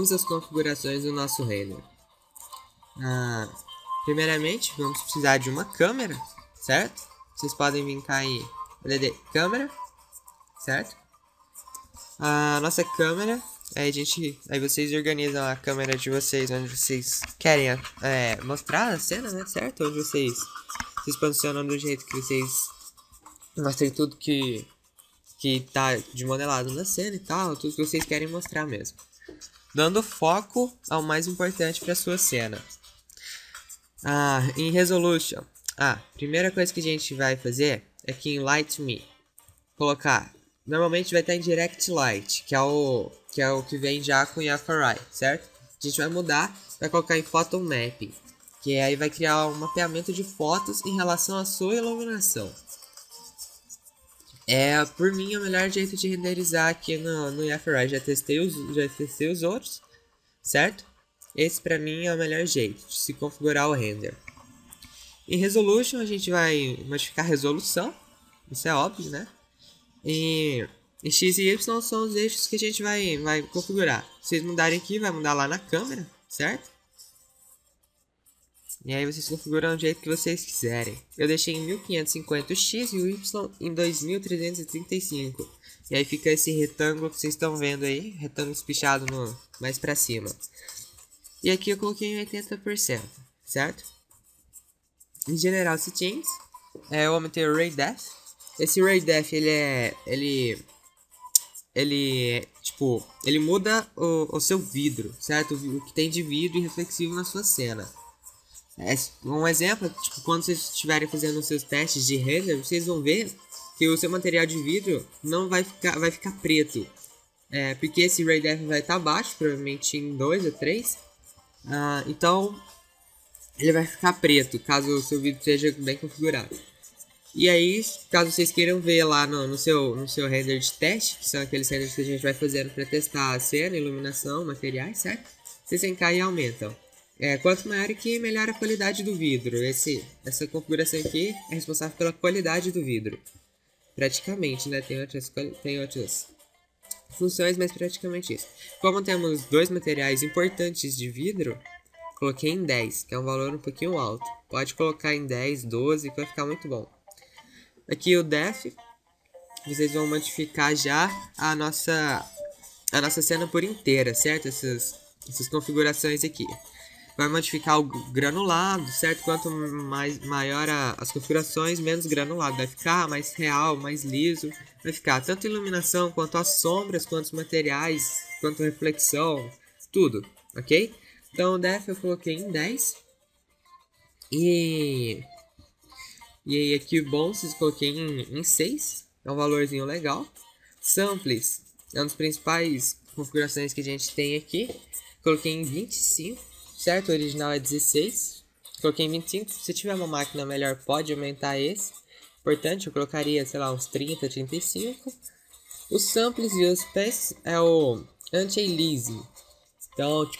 Vamos às configurações do nosso render. Primeiramente, vamos precisar de uma câmera, certo? Vocês podem vincar aí LED câmera, certo? A nossa câmera, aí vocês organizam a câmera de vocês onde vocês querem mostrar a cena, né? Certo? Onde vocês se posicionam do jeito que vocês mostrem tudo que tá de modelado na cena e tal, tudo que vocês querem mostrar mesmo. Dando foco ao mais importante para sua cena. Em Resolution, primeira coisa que a gente vai fazer é que em Light Me, colocar, normalmente vai estar em Direct Light, que é o que vem já com FRI, certo? A gente vai mudar, vai colocar em Photo Mapping, que aí vai criar um mapeamento de fotos em relação à sua iluminação. Por mim, é o melhor jeito de renderizar aqui no FRI. Já testei os outros, certo? Esse pra mim é o melhor jeito de se configurar o render. Em Resolution, a gente vai modificar a resolução, isso é óbvio, né? E X e Y são os eixos que a gente vai configurar. Se vocês mudarem aqui, vai mudar lá na câmera, certo? E aí vocês configuram do jeito que vocês quiserem. Eu deixei em 1550x e o Y em 2335. E aí fica esse retângulo que vocês estão vendo aí, retângulo espichado mais pra cima. E aqui eu coloquei em 80%, certo? Em General Settings, eu aumentei o Ray Depth. Esse Ray Depth, ele muda o seu vidro, certo? O que tem de vidro e reflexivo na sua cena. Um exemplo, quando vocês estiverem fazendo os seus testes de render, vocês vão ver que o seu material de vidro não vai ficar preto. Porque esse Ray Depth vai estar baixo, provavelmente em 2 ou 3. Então, ele vai ficar preto, caso o seu vídeo seja bem configurado. E aí, caso vocês queiram ver lá no seu render de teste, que são aqueles renders que a gente vai fazendo para testar a cena, iluminação, materiais, certo? Vocês vêm cá e aumentam. Quanto maior aqui, melhor a qualidade do vidro. Essa configuração aqui é responsável pela qualidade do vidro. Praticamente, né? Tem outras funções, mas praticamente isso. Como temos dois materiais importantes de vidro, coloquei em 10, que é um valor um pouquinho alto. Pode colocar em 10, 12, que vai ficar muito bom. Aqui o Depth, vocês vão modificar já a nossa cena por inteira, certo? Essas configurações aqui. Vai modificar o granulado, certo? Quanto maior as configurações, menos granulado. Vai ficar mais real, mais liso. Vai ficar tanto iluminação, quanto as sombras, quanto os materiais, quanto reflexão, tudo, ok? Então o Depth eu coloquei em 10. E aí aqui o Bounces eu coloquei em 6. É um valorzinho legal. Samples é uma das principais configurações que a gente tem aqui. Coloquei em 25. Certo? O original é 16. Coloquei em 25. Se tiver uma máquina melhor, pode aumentar esse. Importante, eu colocaria, sei lá, uns 30, 35. Os samples e os pés é o anti-aliasing. Então,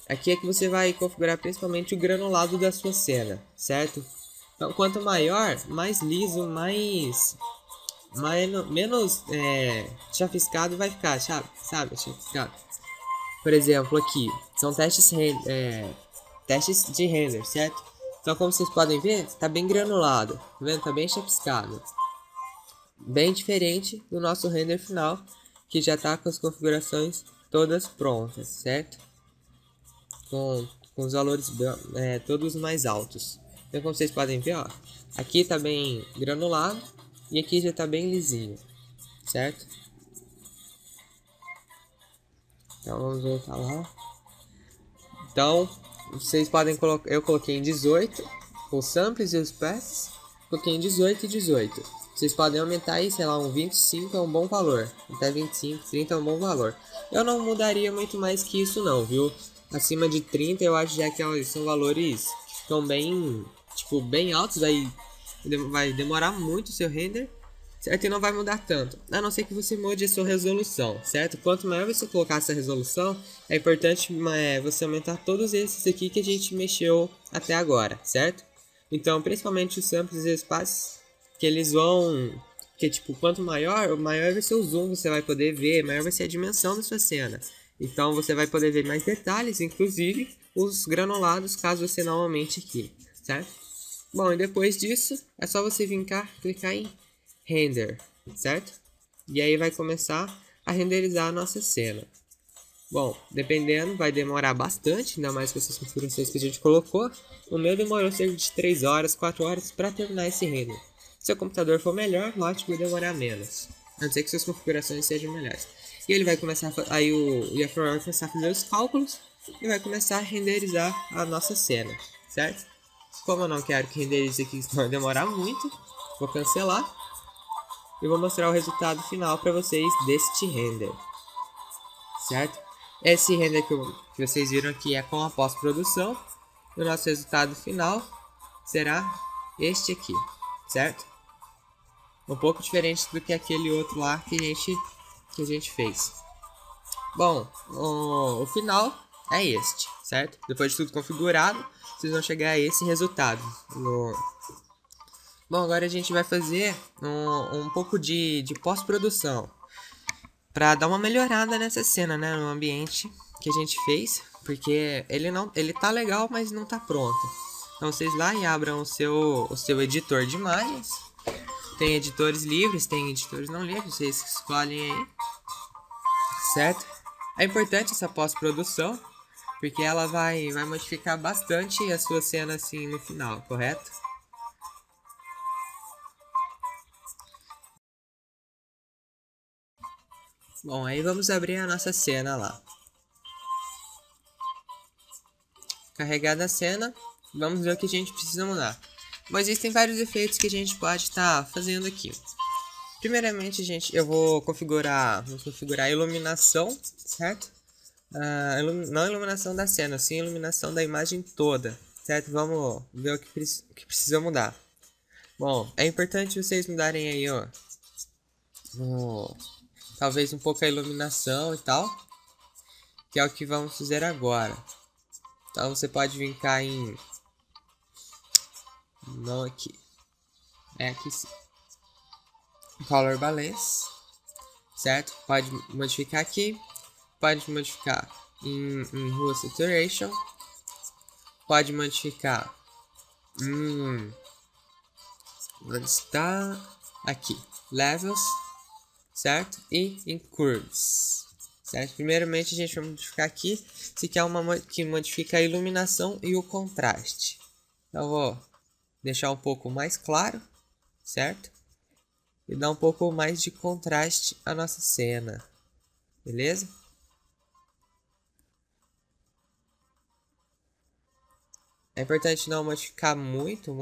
aqui é que você vai configurar principalmente o granulado da sua cena, certo? Então, quanto maior, mais liso, menos chapiscado vai ficar, sabe? Chapiscado. Por exemplo, aqui são testes de render, certo? Então, como vocês podem ver, está bem granulado, tá vendo? Tá bem chapiscado. Bem diferente do nosso render final, que já está com as configurações todas prontas, certo? Com os valores todos mais altos. Então, como vocês podem ver, ó, aqui está bem granulado e aqui já está bem lisinho, certo? Então vamos voltar lá. Então vocês podem colocar. Eu coloquei em 18 os samples e os passes. Coloquei em 18 e 18. Vocês podem aumentar aí, sei lá, um 25 é um bom valor. Até 25, 30 é um bom valor. Eu não mudaria muito mais que isso não, viu? Acima de 30 eu acho já que são valores que ficam bem altos. Aí vai demorar muito o seu render. Certo? E não vai mudar tanto, a não ser que você mude a sua resolução, certo? Quanto maior você colocar essa resolução, é importante você aumentar todos esses aqui que a gente mexeu até agora, certo? Então, principalmente os samples e espaços, que eles vão... Porque, quanto maior vai ser o zoom que você vai poder ver, maior vai ser a dimensão da sua cena. Então você vai poder ver mais detalhes, inclusive os granulados, caso você não aumente aqui, certo? Bom, e depois disso, é só você vir cá, clicar em Render, certo? E aí vai começar a renderizar a nossa cena. Bom, dependendo, vai demorar bastante, ainda mais com essas configurações que a gente colocou. O meu demorou cerca de 3 horas, 4 horas para terminar esse render. Se seu computador for melhor, lógico, vai demorar menos. A não ser que suas configurações sejam melhores. E ele vai começar, aí o After vai começar a fazer os cálculos e vai começar a renderizar a nossa cena, certo? Como eu não quero que renderize aqui, senão vai demorar muito, vou cancelar e vou mostrar o resultado final para vocês deste render, certo? Esse render que vocês viram aqui é com a pós-produção. O nosso resultado final será este aqui, certo? Um pouco diferente do que aquele outro lá que a gente fez. Bom, o final é este, certo? Depois de tudo configurado, vocês vão chegar a esse resultado. Bom, agora a gente vai fazer um pouco de pós-produção para dar uma melhorada nessa cena, né, no ambiente que a gente fez, porque ele tá legal, mas não tá pronto. Então vocês lá e abram o seu editor de imagens. Tem editores livres, tem editores não livres, vocês escolhem aí, certo? É importante essa pós-produção, porque ela vai modificar bastante a sua cena assim no final, correto? Bom, aí vamos abrir a nossa cena lá. Carregada a cena, vamos ver o que a gente precisa mudar. Mas existem vários efeitos que a gente pode estar fazendo aqui. Primeiramente, vamos configurar a iluminação, certo? Não a iluminação da cena, sim a iluminação da imagem toda, certo? Vamos ver o que precisa mudar. Bom, é importante vocês mudarem aí, ó, talvez um pouco a iluminação e tal, que é o que vamos fazer agora. Então você pode vir cá em... Não aqui. É aqui sim. Color Balance, certo? Pode modificar aqui. Pode modificar em Hue Saturation. Pode modificar... onde está? Aqui. Levels, certo? E em Curves. Certo? Primeiramente a gente vai modificar aqui. Se quer uma que modifica a iluminação e o contraste. Então vou deixar um pouco mais claro, certo? E dar um pouco mais de contraste à nossa cena, beleza? É importante não modificar muito,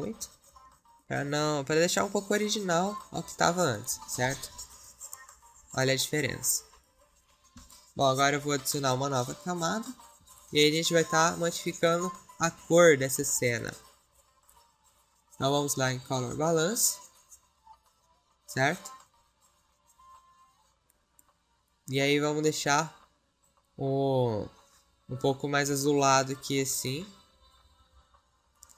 para deixar um pouco original ao que estava antes, certo? Olha a diferença. Bom, agora eu vou adicionar uma nova camada. E aí a gente vai estar modificando a cor dessa cena. Então vamos lá em Color Balance. Certo? E aí vamos deixar um pouco mais azulado aqui assim.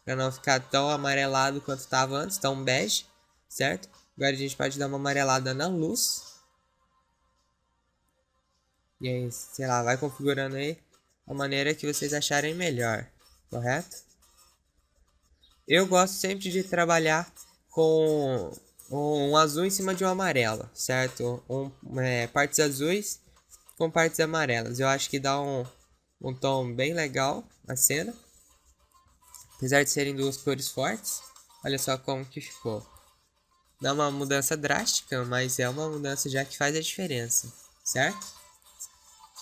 Para não ficar tão amarelado quanto estava antes. Tão bege. Certo? Agora a gente pode dar uma amarelada na luz. E aí, sei lá, vai configurando aí a maneira que vocês acharem melhor, correto? Eu gosto sempre de trabalhar com um azul em cima de um amarelo, certo? Partes azuis com partes amarelas. Eu acho que dá um tom bem legal na cena. Apesar de serem duas cores fortes, olha só como que ficou. Dá uma mudança drástica, mas é uma mudança já que faz a diferença, certo?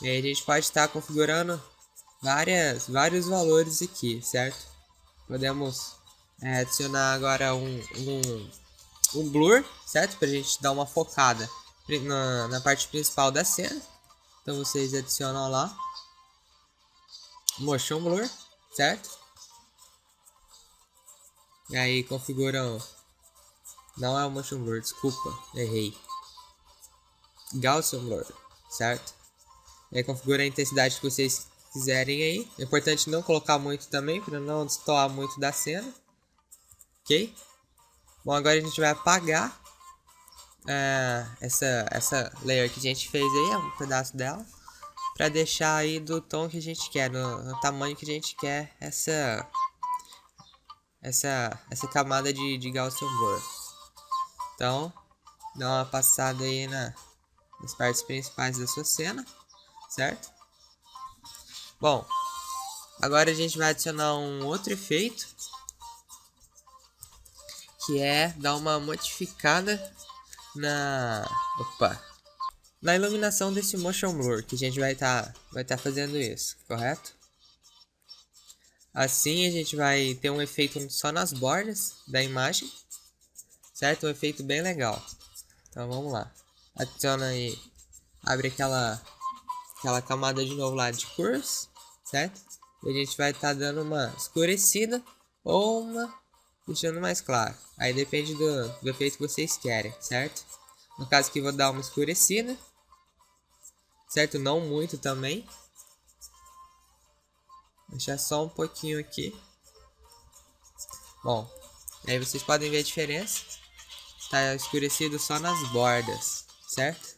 E aí a gente pode estar configurando vários valores aqui, certo? Podemos adicionar agora um blur, certo? Pra gente dar uma focada na parte principal da cena. Então vocês adicionam lá Motion Blur, certo? E aí configuram... Não é o Motion Blur, desculpa, errei. Gaussian Blur, certo? E aí configura a intensidade que vocês quiserem aí. É importante não colocar muito também, para não destoar muito da cena. Ok? Bom, agora a gente vai apagar essa layer que a gente fez aí, é um pedaço dela. para deixar aí do tom que a gente quer, no tamanho que a gente quer essa camada de Gaussian Blur. Então, dá uma passada aí nas partes principais da sua cena, certo? Bom, agora a gente vai adicionar um outro efeito, que é dar uma modificada na iluminação desse motion blur, que a gente vai tá fazendo isso, correto? Assim a gente vai ter um efeito só nas bordas da imagem, certo? Um efeito bem legal. Então vamos lá, adiciona aí, abre aquela camada de novo lá de cores, certo? E a gente vai estar dando uma escurecida ou uma deixando mais claro. Aí depende do efeito que vocês querem, certo? No caso aqui vou dar uma escurecida, certo? Não muito também. Deixar só um pouquinho aqui. Bom, aí vocês podem ver a diferença. Tá escurecido só nas bordas, certo?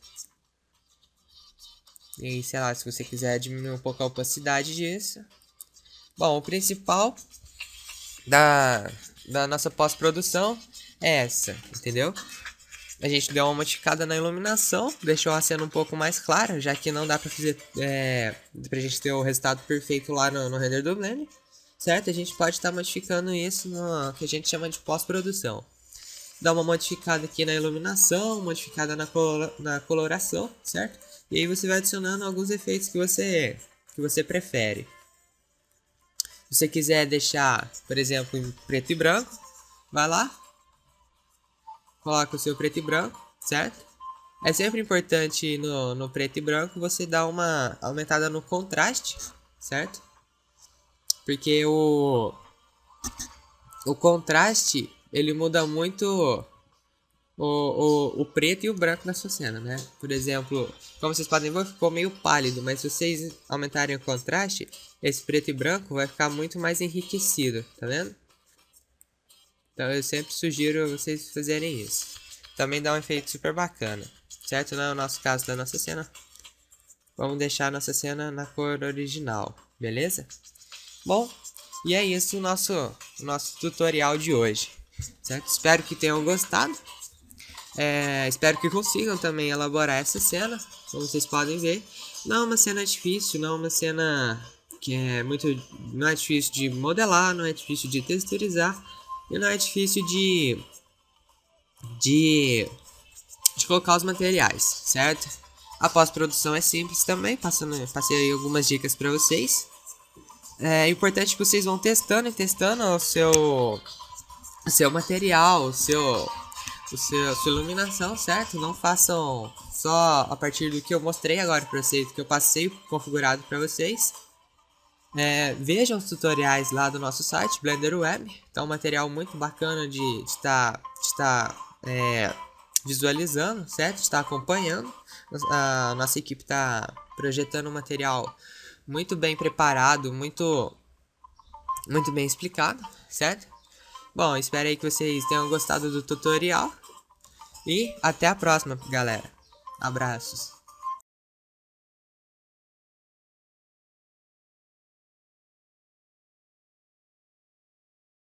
E aí, sei lá, se você quiser diminuir um pouco a opacidade disso. Bom, o principal da nossa pós-produção é essa, entendeu? A gente deu uma modificada na iluminação, deixou a cena um pouco mais clara, já que não dá pra fazer pra gente ter o resultado perfeito lá no render do Blender, certo? A gente pode estar modificando isso no que a gente chama de pós-produção. Dá uma modificada aqui na iluminação, modificada na coloração, certo? E aí você vai adicionando alguns efeitos que você prefere. Se você quiser deixar, por exemplo, em preto e branco, vai lá, coloca o seu preto e branco, certo? É sempre importante no preto e branco você dar uma aumentada no contraste, certo? Porque o contraste, ele muda muito o preto e o branco da sua cena, né? Por exemplo, como vocês podem ver, ficou meio pálido, mas se vocês aumentarem o contraste, esse preto e branco vai ficar muito mais enriquecido, tá vendo? Então eu sempre sugiro vocês fazerem isso. Também dá um efeito super bacana, certo? Não é o nosso caso da nossa cena. Vamos deixar a nossa cena na cor original, beleza? Bom, e é isso o nosso tutorial de hoje, certo? Espero que tenham gostado. Espero que consigam também elaborar essa cena, como vocês podem ver. Não é uma cena difícil, não é uma cena que não é difícil de modelar, não é difícil de texturizar e não é difícil de colocar os materiais, certo? A pós-produção é simples também, passei aí algumas dicas para vocês. É importante que vocês vão testando o seu material, sua iluminação, certo? Não façam só a partir do que eu mostrei agora para vocês, do que eu passei configurado para vocês. Vejam os tutoriais lá do nosso site, Blender Web. Então, um material muito bacana de estar visualizando, certo? De estar acompanhando. A nossa equipe está projetando um material muito bem preparado, muito bem explicado, certo? Bom, espero aí que vocês tenham gostado do tutorial. E até a próxima, galera. Abraços.